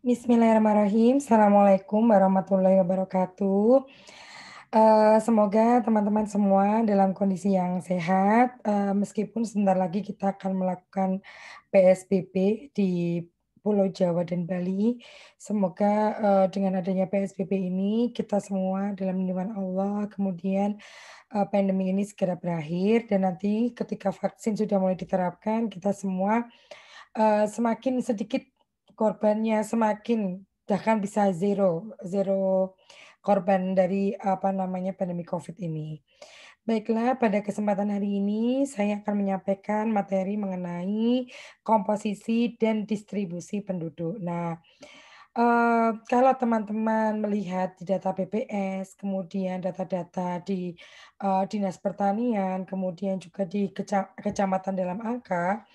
Bismillahirrahmanirrahim. Assalamualaikum warahmatullahi wabarakatuh. Semoga teman-teman semua dalam kondisi yang sehat, meskipun sebentar lagi kita akan melakukan PSBB di Pulau Jawa dan Bali. Semoga dengan adanya PSBB ini kita semua dalam lindungan Allah, kemudian pandemi ini segera berakhir dan nanti ketika vaksin sudah mulai diterapkan, kita semua semakin sedikit korbannya, semakin bahkan bisa zero zero korban dari, apa namanya, pandemi Covid ini. Baiklah, pada kesempatan hari ini saya akan menyampaikan materi mengenai komposisi dan distribusi penduduk. Nah, kalau teman-teman melihat di data BPS, kemudian data-data di, Dinas Pertanian, kemudian juga di kecamatan dalam angka,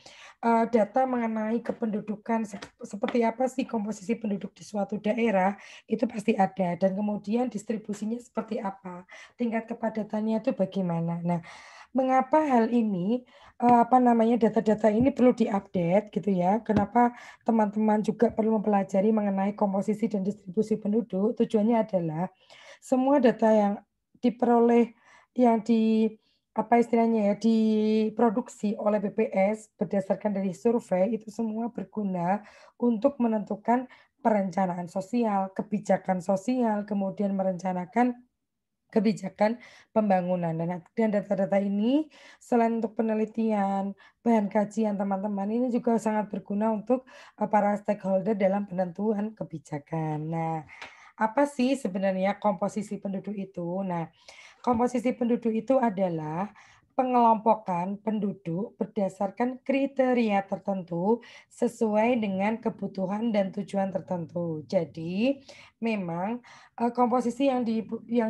data mengenai kependudukan seperti apa sih komposisi penduduk di suatu daerah, itu pasti ada dan kemudian distribusinya seperti apa, tingkat kepadatannya itu bagaimana. Nah, mengapa hal ini, apa namanya, data-data ini perlu diupdate gitu ya, kenapa teman-teman juga perlu mempelajari mengenai komposisi dan distribusi penduduk, tujuannya adalah semua data yang diperoleh, yang apa istilahnya ya, diproduksi oleh BPS berdasarkan dari survei itu semua berguna untuk menentukan perencanaan sosial, kebijakan sosial, kemudian merencanakan kebijakan pembangunan dan data-data ini selain untuk penelitian, bahan kajian teman-teman, ini juga sangat berguna untuk, para stakeholder dalam penentuan kebijakan. Nah, apa sih sebenarnya komposisi penduduk itu? Nah, komposisi penduduk itu adalah pengelompokan penduduk berdasarkan kriteria tertentu sesuai dengan kebutuhan dan tujuan tertentu. Jadi, memang, komposisi yang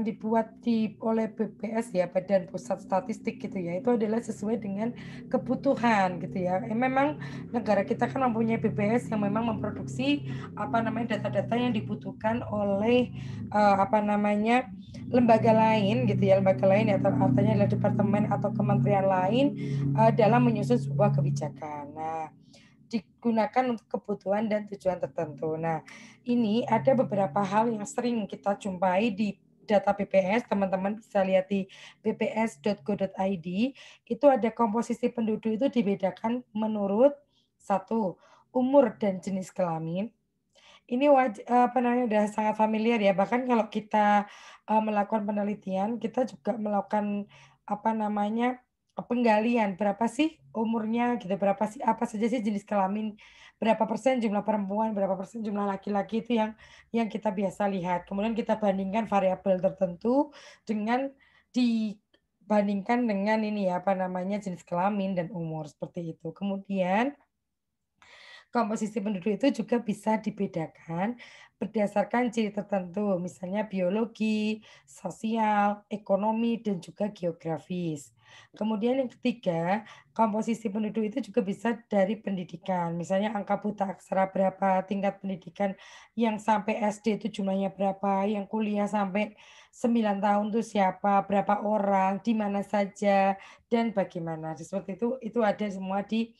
dibuat oleh BPS ya, Badan Pusat Statistik gitu ya, itu adalah sesuai dengan kebutuhan gitu ya. Memang negara kita kan mempunyai BPS yang memang memproduksi, apa namanya, data-data yang dibutuhkan oleh, apa namanya, lembaga lain gitu ya, lembaga lain ya artinya adalah departemen atau kementerian lain, dalam menyusun sebuah kebijakan. Nah, digunakan untuk kebutuhan dan tujuan tertentu. Nah, ini ada beberapa hal yang sering kita jumpai di data BPS, teman-teman bisa lihat di bps.go.id, itu ada komposisi penduduk itu dibedakan menurut satu, umur dan jenis kelamin. Ini apa namanya, udah sangat familiar ya, bahkan kalau kita, melakukan penelitian, kita juga melakukan, apa namanya, penggalian, berapa sih umurnya gitu, berapa sih apa saja sih jenis kelamin, berapa persen jumlah perempuan, berapa persen jumlah laki-laki, itu yang kita biasa lihat. Kemudian kita bandingkan variabel tertentu dengan dibandingkan dengan ini ya, apa namanya, jenis kelamin dan umur, seperti itu. Kemudian komposisi penduduk itu juga bisa dibedakan berdasarkan ciri tertentu, misalnya biologi, sosial, ekonomi, dan juga geografis. Kemudian yang ketiga, komposisi penduduk itu juga bisa dari pendidikan, misalnya angka buta aksara berapa, tingkat pendidikan yang sampai SD itu jumlahnya berapa, yang kuliah sampai 9 tahun itu siapa, berapa orang, di mana saja, dan bagaimana. Seperti itu ada semua di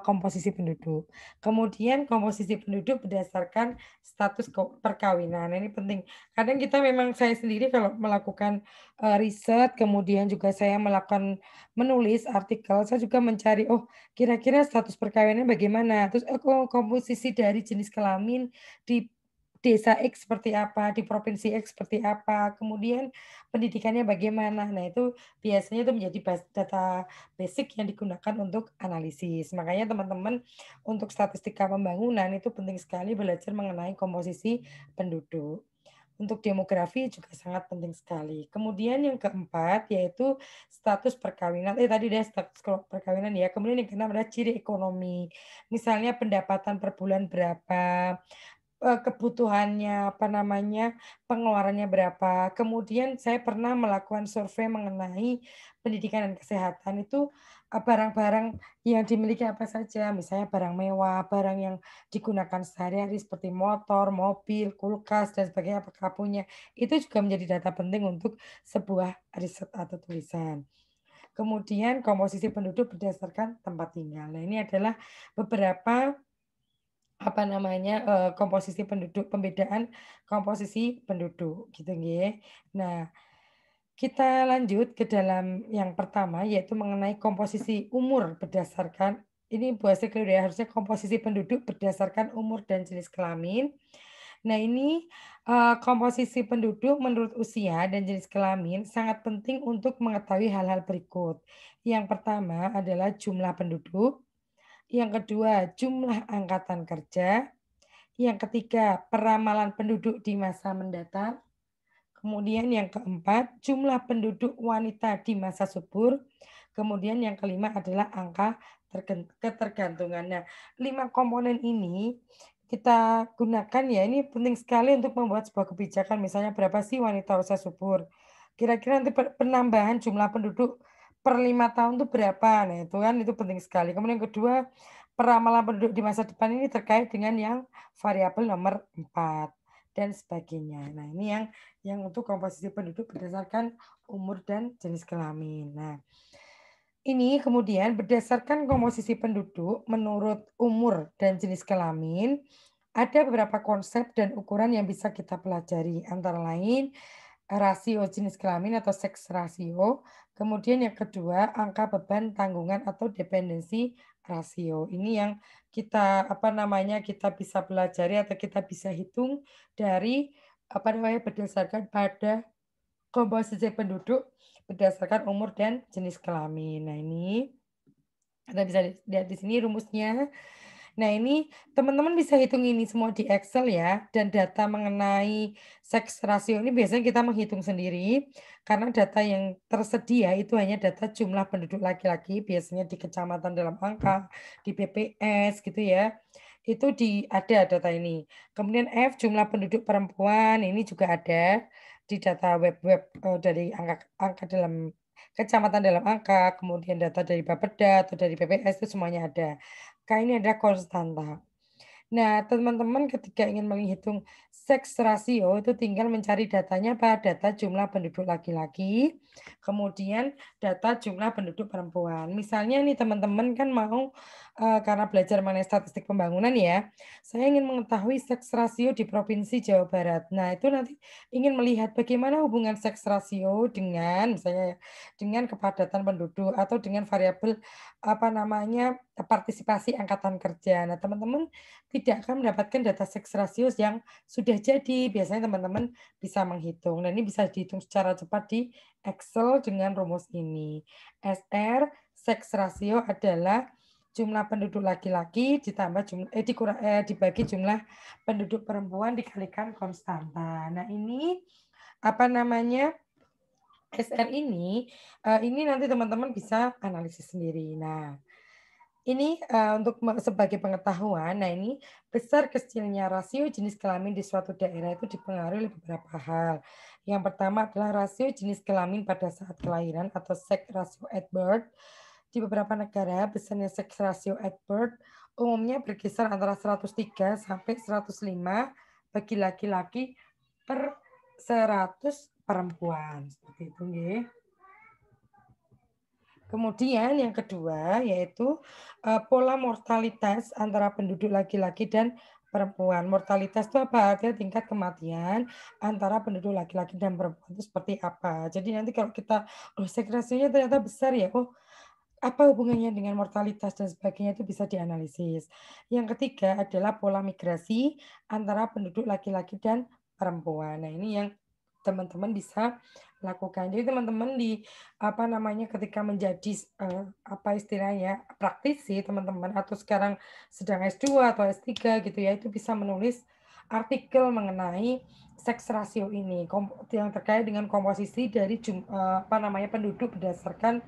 komposisi penduduk. Kemudian komposisi penduduk berdasarkan status perkawinan. Nah, ini penting. Kadang kita memang saya sendiri kalau melakukan, riset, kemudian juga saya melakukan menulis artikel, saya juga mencari, oh kira-kira status perkawinan bagaimana, terus, komposisi dari jenis kelamin di desa X seperti apa, di provinsi X seperti apa, kemudian pendidikannya bagaimana. Nah, itu biasanya itu menjadi data basic yang digunakan untuk analisis. Makanya teman-teman untuk statistika pembangunan itu penting sekali belajar mengenai komposisi penduduk. Untuk demografi juga sangat penting sekali. Kemudian yang keempat yaitu status perkawinan. Tadi deh status perkawinan ya. Kemudian yang keenam adalah ciri ekonomi. Misalnya pendapatan per bulan berapa, kebutuhannya, apa namanya, pengeluarannya berapa. Kemudian saya pernah melakukan survei mengenai pendidikan dan kesehatan itu, barang-barang yang dimiliki apa saja, misalnya barang mewah, barang yang digunakan sehari-hari seperti motor, mobil, kulkas, dan sebagainya, apakah punya. Itu juga menjadi data penting untuk sebuah riset atau tulisan. Kemudian komposisi penduduk berdasarkan tempat tinggal. Nah, ini adalah beberapa apa namanya, komposisi penduduk, pembedaan komposisi penduduk, gitu nggih. Nah, kita lanjut ke dalam yang pertama, yaitu mengenai komposisi umur berdasarkan ini bahasa keliru ya, harusnya komposisi penduduk berdasarkan umur dan jenis kelamin. Nah ini, komposisi penduduk menurut usia dan jenis kelamin sangat penting untuk mengetahui hal-hal berikut. Yang pertama adalah jumlah penduduk, yang kedua jumlah angkatan kerja, yang ketiga peramalan penduduk di masa mendatang, kemudian yang keempat, jumlah penduduk wanita di masa subur. Kemudian yang kelima adalah angka ketergantungan. Nah, 5 komponen ini kita gunakan ya, ini penting sekali untuk membuat sebuah kebijakan. Misalnya berapa sih wanita usia subur? Kira-kira nanti penambahan jumlah penduduk per 5 tahun itu berapa? Nah, itu kan itu penting sekali. Kemudian yang kedua, peramalan penduduk di masa depan ini terkait dengan yang variabel nomor 4 dan sebagainya. Nah, ini yang untuk komposisi penduduk berdasarkan umur dan jenis kelamin. Nah, ini kemudian berdasarkan komposisi penduduk menurut umur dan jenis kelamin, ada beberapa konsep dan ukuran yang bisa kita pelajari, antara lain rasio jenis kelamin atau seks rasio, kemudian yang kedua angka beban tanggungan atau dependensi rasio. Ini yang kita apa namanya kita bisa pelajari atau kita bisa hitung dari apa namanya berdasarkan pada komposisi penduduk berdasarkan umur dan jenis kelamin. Nah, ini kita bisa lihat di sini rumusnya. Nah, ini teman-teman bisa hitung ini semua di Excel ya, dan data mengenai seks rasio ini biasanya kita menghitung sendiri, karena data yang tersedia itu hanya data jumlah penduduk laki-laki, biasanya di kecamatan dalam angka, di BPS gitu ya. Itu ada data ini. Kemudian F jumlah penduduk perempuan, ini juga ada di data web-web dari angka angka dalam kecamatan dalam angka, kemudian data dari Bapeda atau dari BPS itu semuanya ada. K ini adalah konstanta. Nah, teman-teman ketika ingin menghitung seks rasio itu tinggal mencari datanya apa? Data jumlah penduduk laki-laki, kemudian data jumlah penduduk perempuan. Misalnya nih teman-teman kan mau karena belajar mengenai statistik pembangunan ya, saya ingin mengetahui seks rasio di Provinsi Jawa Barat. Nah, itu nanti ingin melihat bagaimana hubungan seks rasio dengan misalnya ya, dengan kepadatan penduduk atau dengan variabel apa namanya partisipasi angkatan kerja. Nah, teman-teman tidak akan mendapatkan data seks rasio yang sudah jadi. Biasanya teman-teman bisa menghitung. Dan ini bisa dihitung secara cepat di Excel dengan rumus ini. SR, seks rasio adalah jumlah penduduk laki-laki ditambah dibagi jumlah penduduk perempuan dikalikan konstanta. Nah, ini apa namanya? SR ini nanti teman-teman bisa analisis sendiri. Nah, ini, untuk sebagai pengetahuan, nah ini besar kecilnya rasio jenis kelamin di suatu daerah itu dipengaruhi oleh beberapa hal. Yang pertama adalah rasio jenis kelamin pada saat kelahiran atau sex ratio at birth. Di beberapa negara, besarnya sex ratio at birth umumnya berkisar antara 103 sampai 105 bagi laki-laki per 100 perempuan, seperti itu nggih. Kemudian yang kedua yaitu, pola mortalitas antara penduduk laki-laki dan perempuan. Mortalitas itu apa? Artinya tingkat kematian antara penduduk laki-laki dan perempuan itu seperti apa. Jadi nanti kalau kita, "Oh segregasinya ternyata besar ya, oh apa hubungannya dengan mortalitas dan sebagainya?" Itu bisa dianalisis. Yang ketiga adalah pola migrasi antara penduduk laki-laki dan perempuan. Nah ini yang teman-teman bisa lakukan. Jadi teman-teman apa namanya, ketika menjadi, apa istilahnya, praktisi teman-teman atau sekarang sedang S2 atau S3 gitu ya, itu bisa menulis artikel mengenai seks rasio ini, yang terkait dengan komposisi dari apa namanya, penduduk berdasarkan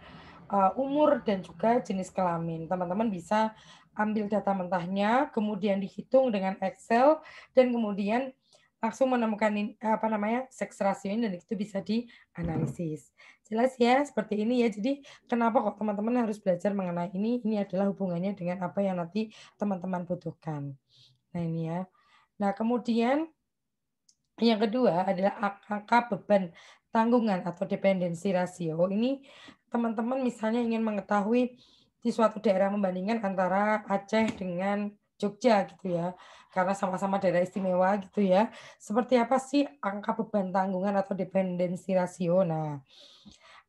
umur dan juga jenis kelamin. Teman-teman bisa ambil data mentahnya, kemudian dihitung dengan Excel, dan kemudian langsung menemukan apa namanya, seks rasio ini dan itu bisa dianalisis. Jelas ya, seperti ini ya. Jadi kenapa kok teman-teman harus belajar mengenai ini adalah hubungannya dengan apa yang nanti teman-teman butuhkan. Nah ini ya. Nah kemudian yang kedua adalah angka beban tanggungan atau dependensi rasio. Ini teman-teman misalnya ingin mengetahui di suatu daerah membandingkan antara Aceh dengan Jogja gitu ya, karena sama-sama daerah istimewa gitu ya. Seperti apa sih angka beban tanggungan atau dependensi rasio? Nah,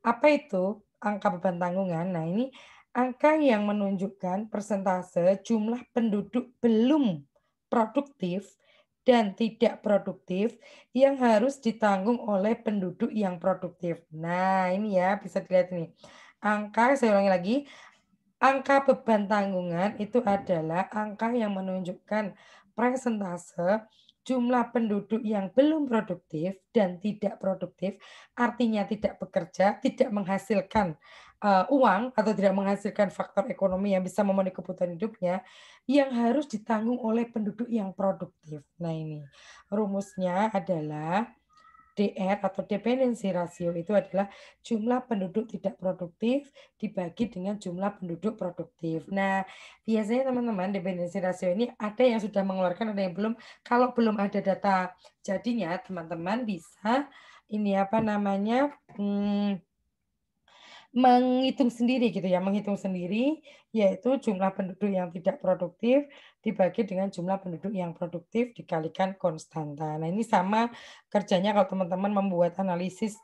apa itu angka beban tanggungan? Nah, ini angka yang menunjukkan persentase jumlah penduduk belum produktif dan tidak produktif yang harus ditanggung oleh penduduk yang produktif. Nah, ini ya bisa dilihat ini. Angka, saya ulangi lagi, angka beban tanggungan itu adalah angka yang menunjukkan presentase jumlah penduduk yang belum produktif dan tidak produktif, artinya tidak bekerja, tidak menghasilkan, uang atau tidak menghasilkan faktor ekonomi yang bisa memenuhi kebutuhan hidupnya, yang harus ditanggung oleh penduduk yang produktif. Nah ini, rumusnya adalah DR atau dependency ratio itu adalah jumlah penduduk tidak produktif dibagi dengan jumlah penduduk produktif. Nah, biasanya teman-teman dependency ratio ini ada yang sudah mengeluarkan, ada yang belum. Kalau belum ada data jadinya, teman-teman bisa ini apa namanya, menghitung sendiri gitu ya, menghitung sendiri, yaitu jumlah penduduk yang tidak produktif dibagi dengan jumlah penduduk yang produktif dikalikan konstanta. Nah, ini sama kerjanya kalau teman-teman membuat analisis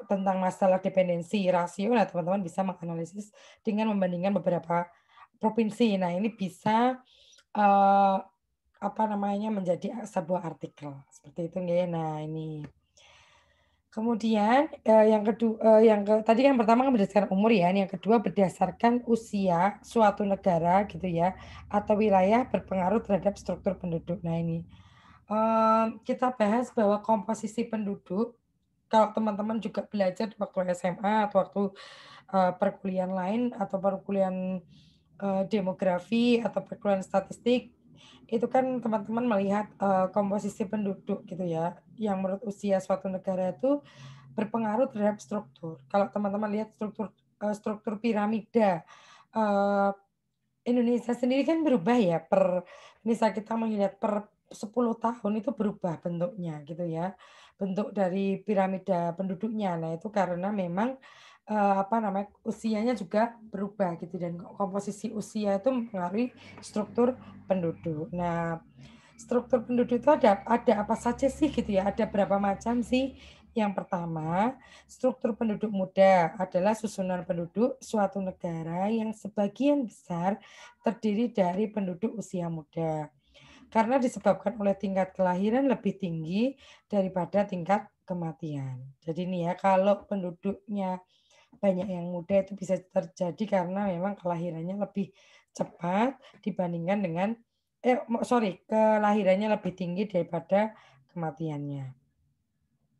tentang masalah dependensi rasio, nah teman-teman bisa menganalisis dengan membandingkan beberapa provinsi. Nah, ini bisa, eee, apa namanya, menjadi sebuah artikel, seperti itu nggih. Nah, ini. Kemudian, yang tadi kan pertama kan berdasarkan umur ya, yang kedua berdasarkan usia suatu negara gitu ya, atau wilayah berpengaruh terhadap struktur penduduk. Nah ini, kita bahas bahwa komposisi penduduk, kalau teman-teman juga belajar waktu SMA atau waktu, perkuliahan lain atau perkuliahan, demografi atau perkuliahan statistik, itu kan teman-teman melihat, komposisi penduduk gitu ya, yang menurut usia suatu negara itu berpengaruh terhadap struktur. Kalau teman-teman lihat struktur piramida, eee, Indonesia sendiri kan berubah ya misal kita melihat per 10 tahun itu berubah bentuknya gitu ya, bentuk dari piramida penduduknya. Nah itu karena memang, apa namanya, usianya juga berubah gitu dan komposisi usia itu mempengaruhi struktur penduduk. Nah, struktur penduduk itu ada apa saja sih gitu ya, ada berapa macam sih? Yang pertama, struktur penduduk muda adalah susunan penduduk suatu negara yang sebagian besar terdiri dari penduduk usia muda. Karena disebabkan oleh tingkat kelahiran lebih tinggi daripada tingkat kematian. Jadi ini ya, kalau penduduknya banyak yang muda itu bisa terjadi karena memang kelahirannya lebih cepat dibandingkan dengan kelahirannya lebih tinggi daripada kematiannya.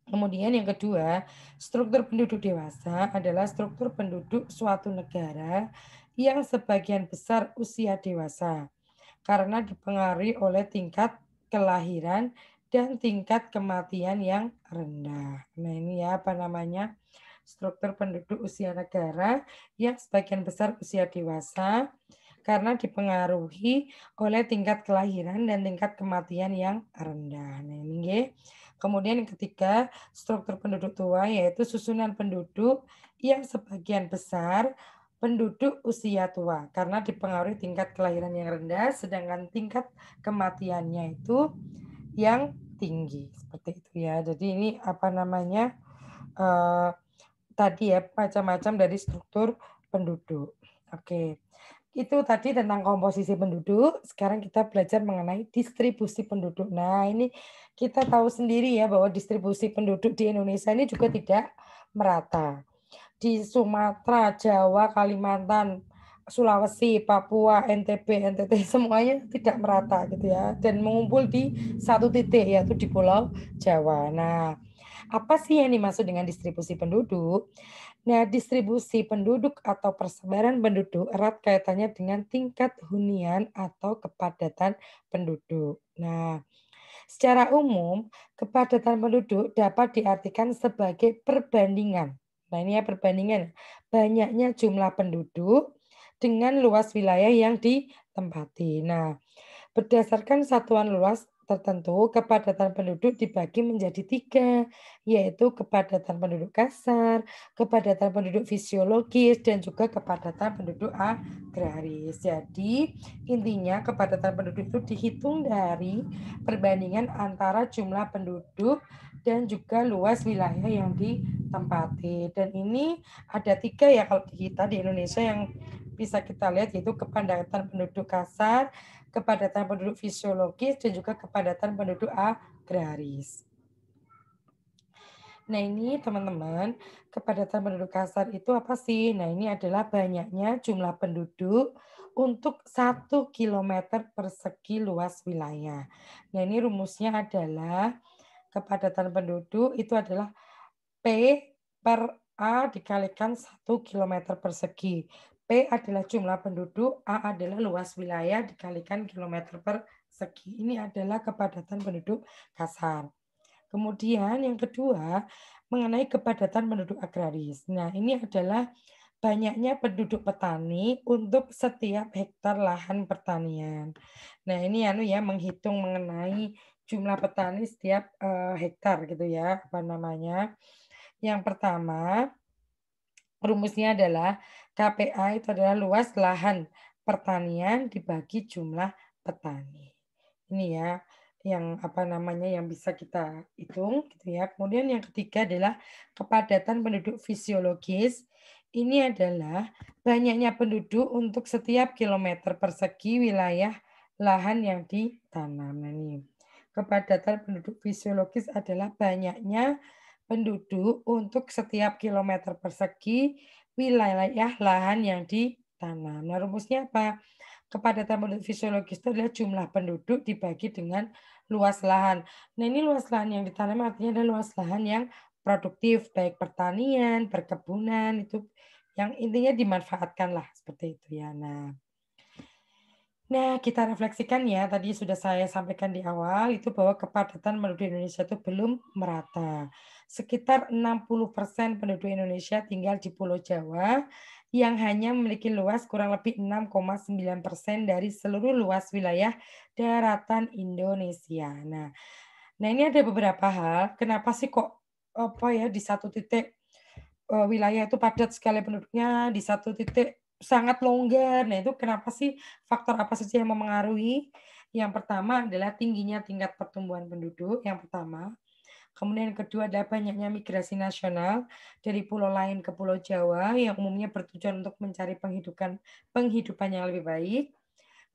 Kemudian yang kedua, struktur penduduk dewasa adalah struktur penduduk suatu negara yang sebagian besar usia dewasa karena dipengaruhi oleh tingkat kelahiran dan tingkat kematian yang rendah. Nah, ini ya apa namanya? Struktur penduduk usia negara yang sebagian besar usia dewasa karena dipengaruhi oleh tingkat kelahiran dan tingkat kematian yang rendah. Nah, ini nggih. Kemudian yang ketiga, struktur penduduk tua yaitu susunan penduduk yang sebagian besar penduduk usia tua karena dipengaruhi tingkat kelahiran yang rendah sedangkan tingkat kematiannya itu yang tinggi, seperti itu ya. Jadi ini apa namanya, eee, tadi ya macam-macam dari struktur penduduk. Oke. Itu tadi tentang komposisi penduduk, sekarang kita belajar mengenai distribusi penduduk. Nah, ini kita tahu sendiri ya bahwa distribusi penduduk di Indonesia ini juga tidak merata. Di Sumatera, Jawa, Kalimantan, Sulawesi, Papua, NTB, NTT semuanya tidak merata gitu ya dan mengumpul di satu titik yaitu di Pulau Jawa. Nah, apa sih yang dimaksud dengan distribusi penduduk? Nah, distribusi penduduk atau persebaran penduduk erat kaitannya dengan tingkat hunian atau kepadatan penduduk. Nah, secara umum, kepadatan penduduk dapat diartikan sebagai perbandingan. Nah, ini ya perbandingan. Banyaknya jumlah penduduk dengan luas wilayah yang ditempati. Nah, berdasarkan satuan luas tertentu, kepadatan penduduk dibagi menjadi 3, yaitu kepadatan penduduk kasar, kepadatan penduduk fisiologis, dan juga kepadatan penduduk agraris. Jadi, intinya kepadatan penduduk itu dihitung dari perbandingan antara jumlah penduduk dan juga luas wilayah yang ditempati. Dan ini ada 3 ya kalau di kita di Indonesia yang bisa kita lihat, yaitu kepadatan penduduk kasar, kepadatan penduduk fisiologis, dan juga kepadatan penduduk agraris. Nah ini teman-teman, kepadatan penduduk kasar itu apa sih? Nah ini adalah banyaknya jumlah penduduk untuk 1 kilometer persegi luas wilayah. Nah ini rumusnya adalah kepadatan penduduk itu adalah P per A dikalikan 1 kilometer persegi. P adalah jumlah penduduk, A adalah luas wilayah dikalikan kilometer persegi. Ini adalah kepadatan penduduk kasar. Kemudian yang kedua, mengenai kepadatan penduduk agraris. Nah, ini adalah banyaknya penduduk petani untuk setiap hektar lahan pertanian. Nah, ini menghitung mengenai jumlah petani setiap hektar gitu ya, apa namanya. Yang pertama, rumusnya adalah KPA itu adalah luas lahan pertanian dibagi jumlah petani. Ini ya, yang bisa kita hitung gitu ya. Kemudian yang ketiga adalah kepadatan penduduk fisiologis. Ini adalah banyaknya penduduk untuk setiap kilometer persegi wilayah lahan yang ditanam. Nah, ini kepadatan penduduk fisiologis adalah banyaknya penduduk untuk setiap kilometer persegi wilayah lahan yang ditanam. Nah, rumusnya apa? Kepadatan penduduk fisiologis itu adalah jumlah penduduk dibagi dengan luas lahan. Nah, ini luas lahan yang ditanam artinya adalah luas lahan yang produktif, baik pertanian, perkebunan, itu yang intinya dimanfaatkan lah, seperti itu ya. Nah, kita refleksikan ya, tadi sudah saya sampaikan di awal itu bahwa kepadatan penduduk Indonesia itu belum merata. Sekitar 60% penduduk Indonesia tinggal di Pulau Jawa yang hanya memiliki luas kurang lebih 6,9% dari seluruh luas wilayah daratan Indonesia. Nah, ini ada beberapa hal, kenapa sih kok di satu titik wilayah itu padat sekali penduduknya, di satu titik sangat longgar. Nah, itu kenapa sih, faktor apa saja yang memengaruhi? Yang pertama adalah tingginya tingkat pertumbuhan penduduk, yang pertama. Kemudian yang kedua adalah banyaknya migrasi nasional dari pulau lain ke Pulau Jawa yang umumnya bertujuan untuk mencari penghidupan yang lebih baik.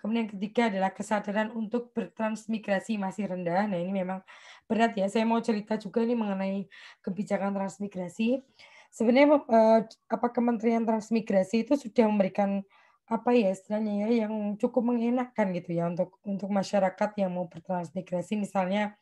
Kemudian yang ketiga adalah kesadaran untuk bertransmigrasi masih rendah. Nah, ini memang berat ya. Saya mau cerita juga nih mengenai kebijakan transmigrasi. Sebenarnya Kementerian Transmigrasi itu sudah memberikan istilahnya ya yang cukup mengenakan gitu ya untuk masyarakat yang mau bertransmigrasi, misalnya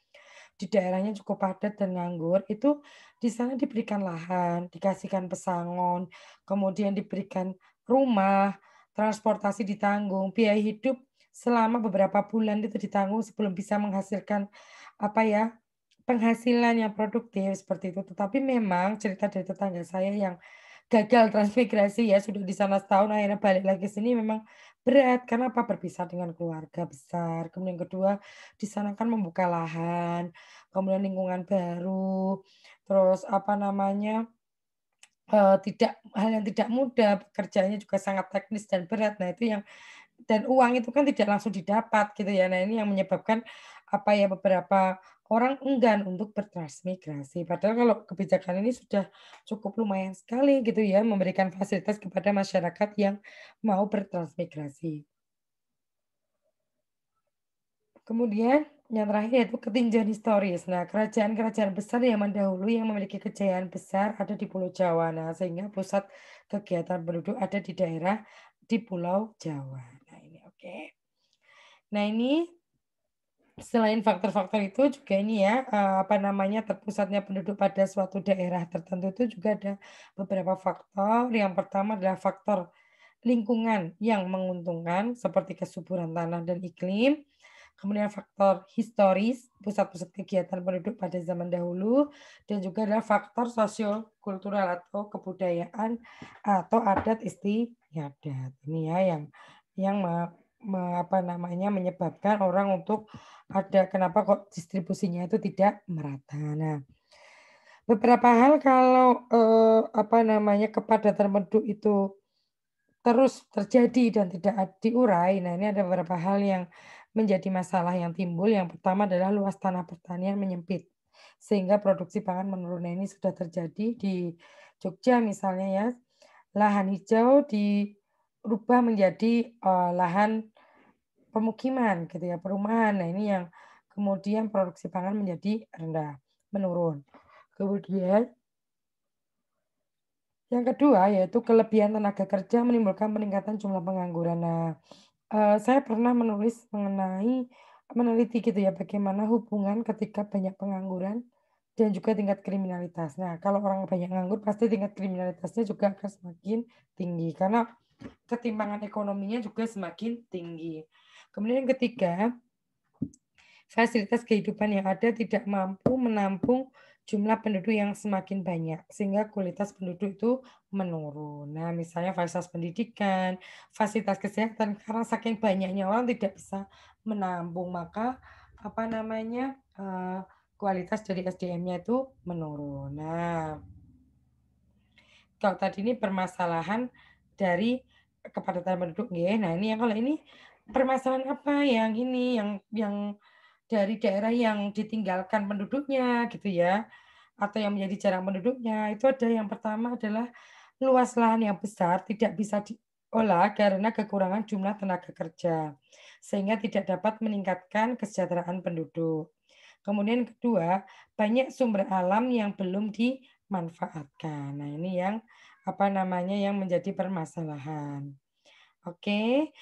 di daerahnya cukup padat dan nganggur, itu di sana diberikan lahan, dikasihkan pesangon, kemudian diberikan rumah, transportasi ditanggung, biaya hidup selama beberapa bulan itu ditanggung sebelum bisa menghasilkan apa ya, penghasilan yang produktif seperti itu. Tetapi memang cerita dari tetangga saya yang gagal transmigrasi ya, sudah di sana setahun akhirnya balik lagi ke sini memang berat, karena apa? Berpisah dengan keluarga besar, kemudian kedua di sana kan membuka lahan, kemudian lingkungan baru, terus tidak hal yang tidak mudah, pekerjaannya juga sangat teknis dan berat. Nah, itu yang dan uang itu kan tidak langsung didapat gitu ya. Nah, ini yang menyebabkan beberapa orang enggan untuk bertransmigrasi. Padahal kalau kebijakan ini sudah cukup lumayan sekali gitu ya, memberikan fasilitas kepada masyarakat yang mau bertransmigrasi. Kemudian yang terakhir yaitu ketinjauan historis. Nah, kerajaan-kerajaan besar yang mendahului yang memiliki kejayaan besar ada di Pulau Jawa. Nah, sehingga pusat kegiatan penduduk ada di daerah di Pulau Jawa. Nah, ini oke. Nah, ini selain faktor-faktor itu juga ini ya, terpusatnya penduduk pada suatu daerah tertentu itu juga ada beberapa faktor. Yang pertama adalah faktor lingkungan yang menguntungkan seperti kesuburan tanah dan iklim. Kemudian faktor historis, pusat-pusat kegiatan penduduk pada zaman dahulu, dan juga adalah faktor sosiokultural atau kebudayaan atau adat istiadat. Ini ya yang apa namanya, menyebabkan orang untuk kenapa kok distribusinya itu tidak merata. Nah, beberapa hal kalau, apa namanya, kepadatan penduduk itu terus terjadi dan tidak diurai. Nah, ini ada beberapa hal yang menjadi masalah yang timbul. Yang pertama adalah luas tanah pertanian menyempit, sehingga produksi pangan menurun. Nah, ini sudah terjadi di Jogja misalnya ya, lahan hijau dirubah menjadi, lahan pemukiman gitu ya, perumahan. Nah, ini yang kemudian produksi pangan menjadi rendah, menurun. Kemudian yang kedua yaitu kelebihan tenaga kerja menimbulkan peningkatan jumlah pengangguran. Nah, saya pernah meneliti gitu ya, bagaimana hubungan ketika banyak pengangguran dan juga tingkat kriminalitas. Nah, kalau orang banyak nganggur pasti tingkat kriminalitasnya juga akan semakin tinggi, karena ketimpangan ekonominya juga semakin tinggi. Kemudian yang ketiga, fasilitas kehidupan yang ada tidak mampu menampung jumlah penduduk yang semakin banyak, sehingga kualitas penduduk itu menurun. Nah, misalnya fasilitas pendidikan, fasilitas kesehatan, karena saking banyaknya orang tidak bisa menampung, maka apa namanya, kualitas dari SDM-nya itu menurun. Nah, kalau tadi ini permasalahan dari kepadatan penduduk nggih. Nah, ini yang kalau ini permasalahan apa yang ini, yang dari daerah yang ditinggalkan penduduknya gitu ya, atau yang menjadi jarang penduduknya, itu ada yang pertama adalah luas lahan yang besar tidak bisa diolah karena kekurangan jumlah tenaga kerja, sehingga tidak dapat meningkatkan kesejahteraan penduduk. Kemudian kedua, banyak sumber alam yang belum dimanfaatkan. Nah, ini yang apa namanya, yang menjadi permasalahan. Oke,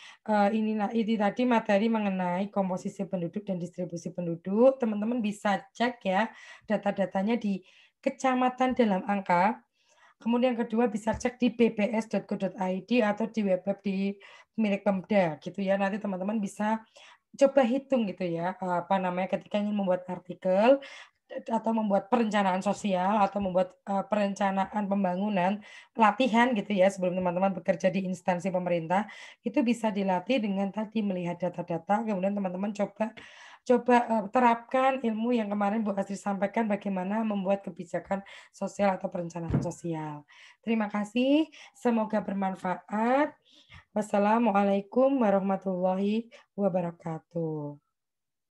ini tadi materi mengenai komposisi penduduk dan distribusi penduduk. Teman-teman bisa cek ya data-datanya di kecamatan dalam angka. Kemudian kedua bisa cek di bps.go.id atau di web-web di milik Pemda gitu ya. Nanti teman-teman bisa coba hitung gitu ya, apa namanya, ketika ingin membuat artikel atau membuat perencanaan sosial atau membuat, perencanaan pembangunan, latihan gitu ya sebelum teman-teman bekerja di instansi pemerintah, itu bisa dilatih dengan tadi melihat data-data, kemudian teman-teman coba coba, terapkan ilmu yang kemarin Bu Astri sampaikan bagaimana membuat kebijakan sosial atau perencanaan sosial. Terima kasih, semoga bermanfaat. Wassalamualaikum warahmatullahi wabarakatuh.